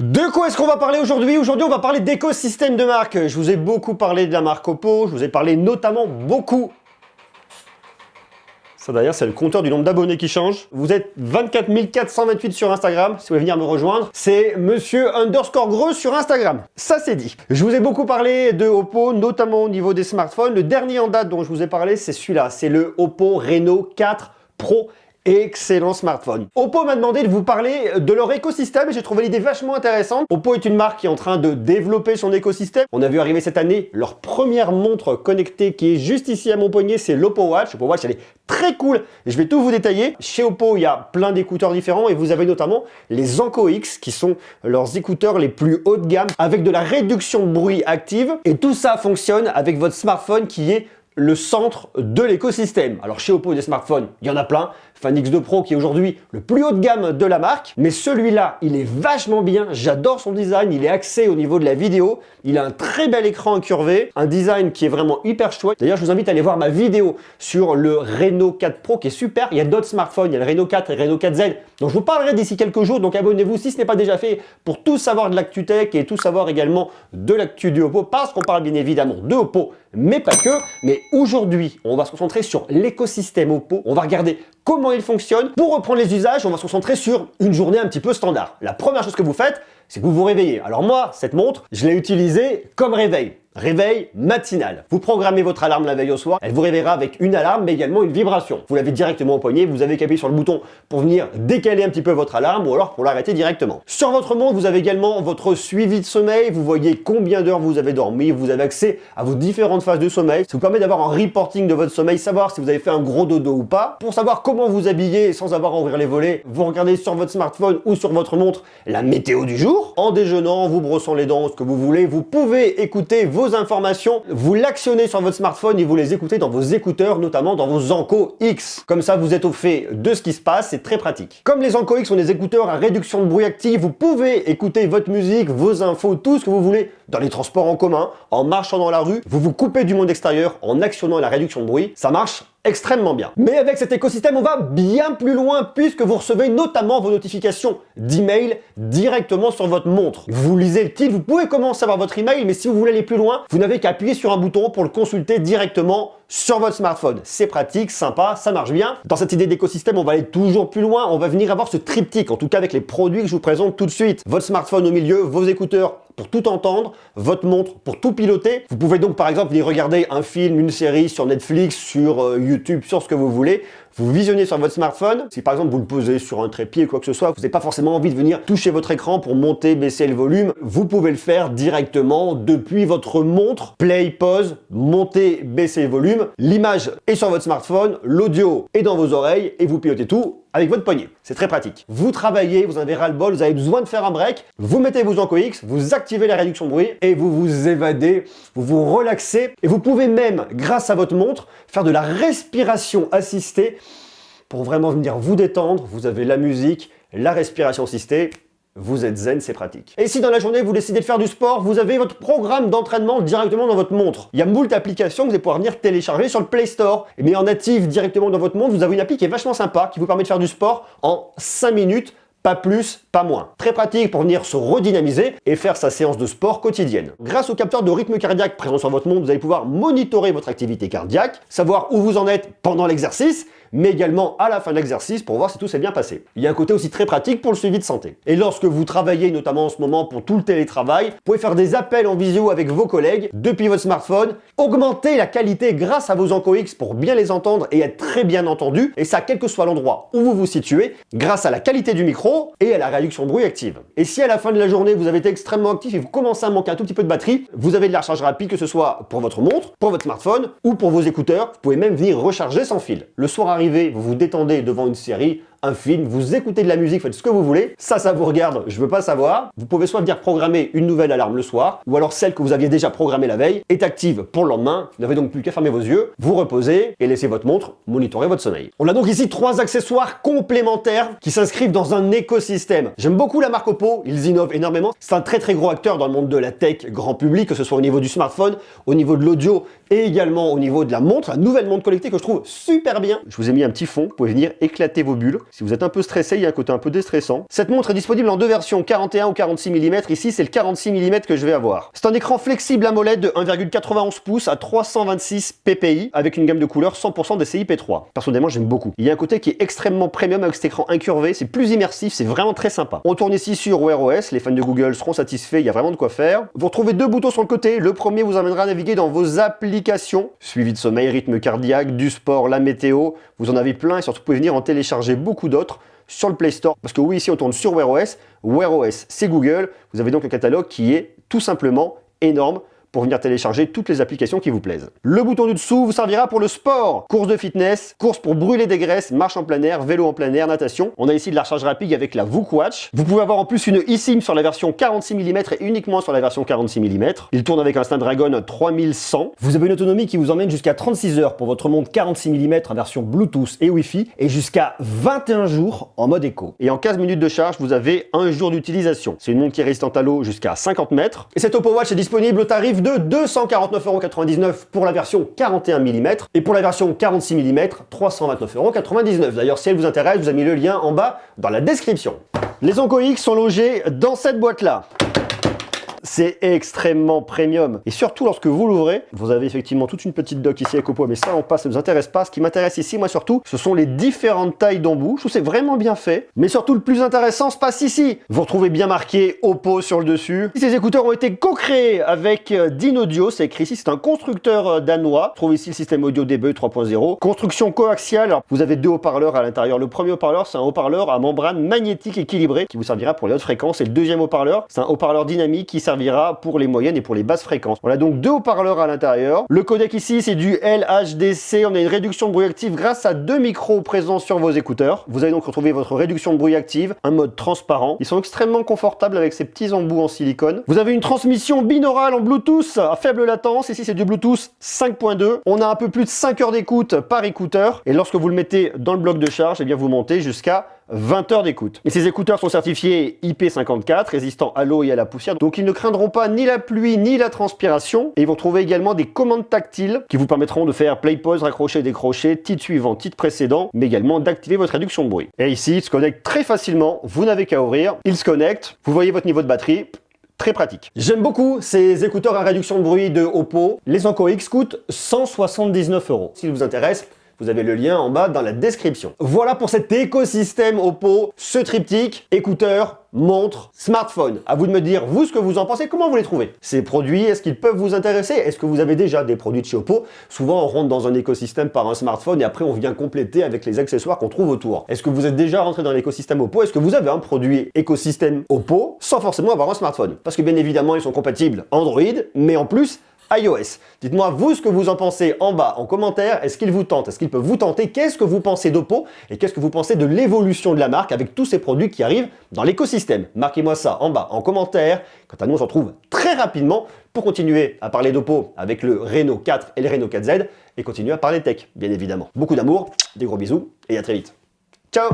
De quoi est-ce qu'on va parler aujourd'hui? Aujourd'hui, on va parler d'écosystème de marque. Je vous ai beaucoup parlé de la marque Oppo, je vous ai parlé notamment beaucoup. Ça d'ailleurs, c'est le compteur du nombre d'abonnés qui change. Vous êtes 24 428 sur Instagram, si vous voulez venir me rejoindre. C'est monsieur_greux sur Instagram. Ça, c'est dit. Je vous ai beaucoup parlé de Oppo, notamment au niveau des smartphones. Le dernier en date dont je vous ai parlé, c'est celui-là. C'est le Oppo Reno 4 Pro. Excellent smartphone. Oppo m'a demandé de vous parler de leur écosystème et j'ai trouvé l'idée vachement intéressante. Oppo est une marque qui est en train de développer son écosystème. On a vu arriver cette année leur première montre connectée qui est juste ici à mon poignet, c'est l'Oppo Watch. L'Oppo Watch, elle est très cool. Je vais tout vous détailler. Chez Oppo, il y a plein d'écouteurs différents et vous avez notamment les Anko X qui sont leurs écouteurs les plus haut de gamme avec de la réduction de bruit active. Et tout ça fonctionne avec votre smartphone qui est le centre de l'écosystème. Alors chez Oppo, des smartphones, il y en a plein. Fan X2 Pro qui est aujourd'hui le plus haut de gamme de la marque. Mais celui-là, il est vachement bien. J'adore son design. Il est axé au niveau de la vidéo. Il a un très bel écran incurvé. Un design qui est vraiment hyper chouette. D'ailleurs, je vous invite à aller voir ma vidéo sur le Reno 4 Pro qui est super. Il y a d'autres smartphones. Il y a le Reno 4 et le Reno 4Z. Donc je vous parlerai d'ici quelques jours. Donc abonnez-vous si ce n'est pas déjà fait pour tout savoir de l'actu tech et tout savoir également de l'actu du Oppo. Parce qu'on parle bien évidemment de Oppo, mais pas que. Mais aujourd'hui, on va se concentrer sur l'écosystème Oppo. On va regarder comment il fonctionne. Pour reprendre les usages, on va se concentrer sur une journée un petit peu standard. La première chose que vous faites, c'est que vous vous réveillez. Alors moi, cette montre, je l'ai utilisée comme réveil. Réveil matinal. Vous programmez votre alarme la veille au soir, elle vous réveillera avec une alarme mais également une vibration. Vous l'avez directement au poignet, vous avez qu'à appuyer sur le bouton pour venir décaler un petit peu votre alarme ou alors pour l'arrêter directement. Sur votre montre, vous avez également votre suivi de sommeil, vous voyez combien d'heures vous avez dormi, vous avez accès à vos différentes phases de sommeil. Ça vous permet d'avoir un reporting de votre sommeil, savoir si vous avez fait un gros dodo ou pas. Pour savoir comment vous habiller sans avoir à ouvrir les volets, vous regardez sur votre smartphone ou sur votre montre la météo du jour. En déjeunant, en vous brossant les dents, ce que vous voulez, vous pouvez écouter vos informations, vous l'actionnez sur votre smartphone et vous les écoutez dans vos écouteurs, notamment dans vos Anko X. Comme ça, vous êtes au fait de ce qui se passe, c'est très pratique. Comme les Anko X sont des écouteurs à réduction de bruit active, vous pouvez écouter votre musique, vos infos, tout ce que vous voulez dans les transports en commun, en marchant dans la rue, vous vous coupez du monde extérieur en actionnant la réduction de bruit, ça marche extrêmement bien. Mais avec cet écosystème, on va bien plus loin puisque vous recevez notamment vos notifications d'email directement sur votre montre. Vous lisez le titre, vous pouvez commencer à voir votre email, mais si vous voulez aller plus loin, vous n'avez qu'à appuyer sur un bouton pour le consulter directement sur votre smartphone. C'est pratique, sympa, ça marche bien. Dans cette idée d'écosystème, on va aller toujours plus loin, on va venir avoir ce triptyque, en tout cas avec les produits que je vous présente tout de suite. Votre smartphone au milieu, vos écouteurs pour tout entendre, votre montre pour tout piloter. Vous pouvez donc par exemple venir regarder un film, une série sur Netflix, sur YouTube, sur ce que vous voulez. Vous visionnez sur votre smartphone. Si par exemple vous le posez sur un trépied ou quoi que ce soit, vous n'avez pas forcément envie de venir toucher votre écran pour monter, baisser le volume. Vous pouvez le faire directement depuis votre montre. Play, pause, monter, baisser le volume. L'image est sur votre smartphone, l'audio est dans vos oreilles et vous pilotez tout avec votre poignet. C'est très pratique. Vous travaillez, vous avez ras-le-bol, vous avez besoin de faire un break, vous mettez vos Anko X, vous activez la réduction de bruit et vous vous évadez, vous vous relaxez et vous pouvez même, grâce à votre montre, faire de la respiration assistée pour vraiment venir vous détendre. Vous avez la musique, la respiration assistée. Vous êtes zen, c'est pratique. Et si dans la journée vous décidez de faire du sport, vous avez votre programme d'entraînement directement dans votre montre. Il y a moult applications que vous allez pouvoir venir télécharger sur le Play Store. Mais en native directement dans votre montre, vous avez une appli qui est vachement sympa, qui vous permet de faire du sport en 5 minutes. Pas plus, pas moins. Très pratique pour venir se redynamiser et faire sa séance de sport quotidienne. Grâce au capteur de rythme cardiaque présent sur votre montre, vous allez pouvoir monitorer votre activité cardiaque, savoir où vous en êtes pendant l'exercice, mais également à la fin de l'exercice pour voir si tout s'est bien passé. Il y a un côté aussi très pratique pour le suivi de santé. Et lorsque vous travaillez, notamment en ce moment pour tout le télétravail, vous pouvez faire des appels en visio avec vos collègues depuis votre smartphone, augmenter la qualité grâce à vos Anko X pour bien les entendre et être très bien entendus, et ça quel que soit l'endroit où vous vous situez, grâce à la qualité du micro et à la réduction de bruit active. Et si à la fin de la journée vous avez été extrêmement actif et vous commencez à manquer un tout petit peu de batterie, vous avez de la recharge rapide, que ce soit pour votre montre, pour votre smartphone ou pour vos écouteurs. Vous pouvez même venir recharger sans fil. Le soir arrivé, vous vous détendez devant une série, un film, vous écoutez de la musique, faites ce que vous voulez, ça vous regarde, je veux pas savoir. Vous pouvez soit venir programmer une nouvelle alarme le soir, ou alors celle que vous aviez déjà programmée la veille est active pour le lendemain. Vous n'avez donc plus qu'à fermer vos yeux, vous reposez et laissez votre montre monitorer votre sommeil. On a donc ici 3 accessoires complémentaires qui s'inscrivent dans un écosystème. J'aime beaucoup la marque Oppo, ils innovent énormément. C'est un très gros acteur dans le monde de la tech grand public, que ce soit au niveau du smartphone, au niveau de l'audio et également au niveau de la montre, la nouvelle montre connectée que je trouve super bien. Je vous ai mis un petit fond, vous pouvez venir éclater vos bulles. Si vous êtes un peu stressé, il y a un côté un peu déstressant. Cette montre est disponible en deux versions, 41 ou 46 mm. Ici, c'est le 46 mm que je vais avoir. C'est un écran flexible AMOLED de 1,91 pouces à 326 ppi avec une gamme de couleurs 100% DCI-P3. Personnellement, j'aime beaucoup. Il y a un côté qui est extrêmement premium avec cet écran incurvé. C'est plus immersif, c'est vraiment très sympa. On tourne ici sur Wear OS. Les fans de Google seront satisfaits. Il y a vraiment de quoi faire. Vous retrouvez deux boutons sur le côté. Le premier vous amènera à naviguer dans vos applications. Suivi de sommeil, rythme cardiaque, du sport, la météo. Vous en avez plein et surtout vous pouvez venir en télécharger beaucoup d'autres sur le Play Store. Parce que oui, ici on tourne sur Wear OS. Wear OS, c'est Google. Vous avez donc un catalogue qui est tout simplement énorme pour venir télécharger toutes les applications qui vous plaisent. Le bouton du dessous vous servira pour le sport, course de fitness, course pour brûler des graisses, marche en plein air, vélo en plein air, natation. On a ici de la recharge rapide avec la VOOC. Vous pouvez avoir en plus une eSIM sur la version 46 mm et uniquement sur la version 46 mm. Il tourne avec un Snapdragon 3100. Vous avez une autonomie qui vous emmène jusqu'à 36 heures pour votre montre 46 mm en version Bluetooth et Wi-Fi et jusqu'à 21 jours en mode éco. Et en 15 minutes de charge, vous avez un jour d'utilisation. C'est une montre qui est résistante à l'eau jusqu'à 50 mètres. Et cette Oppo Watch est disponible au tarif de 249,99 € pour la version 41 mm et pour la version 46 mm, 329,99 €. D'ailleurs, si elle vous intéresse, je vous ai mis le lien en bas dans la description. Les Onco X sont logés dans cette boîte-là. C'est extrêmement premium. Et surtout, lorsque vous l'ouvrez, vous avez effectivement toute une petite dock ici avec Oppo, mais ça, ça ne nous intéresse pas. Ce qui m'intéresse ici, moi surtout, ce sont les différentes tailles d'embout. Je trouve que c'est vraiment bien fait. Mais surtout, le plus intéressant se passe ici. Vous retrouvez bien marqué Oppo sur le dessus. Ces écouteurs ont été co-créés avec Dynaudio. C'est écrit ici, c'est un constructeur danois. Vous trouvez ici le système audio DBE 3.0. Construction coaxiale. Alors, vous avez deux haut-parleurs à l'intérieur. Le premier haut-parleur, c'est un haut-parleur à membrane magnétique équilibrée qui vous servira pour les hautes fréquences. Et le deuxième haut-parleur, c'est un haut-parleur dynamique qui servira pour les moyennes et pour les basses fréquences. On a donc deux haut-parleurs à l'intérieur. Le codec ici, c'est du LHDC. On a une réduction de bruit active grâce à deux micros présents sur vos écouteurs. Vous allez donc retrouver votre réduction de bruit active, un mode transparent. Ils sont extrêmement confortables avec ces petits embouts en silicone. Vous avez une transmission binaurale en Bluetooth à faible latence. Ici, c'est du Bluetooth 5.2. On a un peu plus de 5 heures d'écoute par écouteur. Et lorsque vous le mettez dans le bloc de charge, eh bien, vous montez jusqu'à 20 heures d'écoute. Et ces écouteurs sont certifiés IP54, résistants à l'eau et à la poussière, donc ils ne craindront pas ni la pluie ni la transpiration. Et ils vont trouver également des commandes tactiles qui vous permettront de faire play, pause, raccrocher, décrocher, titre suivant, titre précédent, mais également d'activer votre réduction de bruit. Et ici, il se connecte très facilement, vous n'avez qu'à ouvrir, il se connecte, vous voyez votre niveau de batterie. Très pratique. J'aime beaucoup ces écouteurs à réduction de bruit de Oppo. Les Onco X coûtent 179 €. S'ils vous intéressent, vous avez le lien en bas dans la description. Voilà pour cet écosystème Oppo, ce triptyque, écouteurs, montres, smartphone. À vous de me dire, vous, ce que vous en pensez, comment vous les trouvez. Ces produits, est-ce qu'ils peuvent vous intéresser? Est-ce que vous avez déjà des produits de chez Oppo? Souvent, on rentre dans un écosystème par un smartphone et après, on vient compléter avec les accessoires qu'on trouve autour. Est-ce que vous êtes déjà rentré dans l'écosystème Oppo? Est-ce que vous avez un produit écosystème Oppo sans forcément avoir un smartphone? Parce que bien évidemment, ils sont compatibles Android, mais en plus, iOS. Dites-moi vous ce que vous en pensez en bas en commentaire. Est-ce qu'il vous tente? Est-ce qu'il peut vous tenter? Qu'est-ce que vous pensez d'Oppo? Et qu'est-ce que vous pensez de l'évolution de la marque avec tous ces produits qui arrivent dans l'écosystème? Marquez-moi ça en bas en commentaire. Quant à nous, on se retrouve très rapidement pour continuer à parler d'Oppo avec le Reno 4 et le Reno 4Z et continuer à parler tech, bien évidemment. Beaucoup d'amour, des gros bisous et à très vite. Ciao!